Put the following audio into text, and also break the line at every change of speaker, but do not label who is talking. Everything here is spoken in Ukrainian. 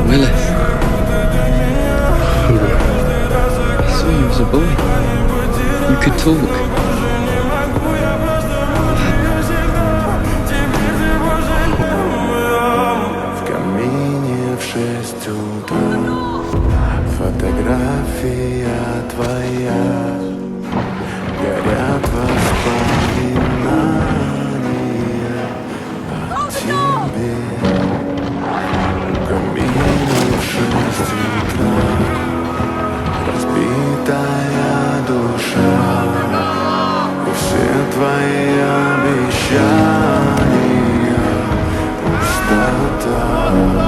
Willis. I saw you as a boy. You could talk.
В камине в 6 утра фотография твоя, горят воспоминания о тебе. В камине в 6 утра разбитая душа, и все твои обещания пустота.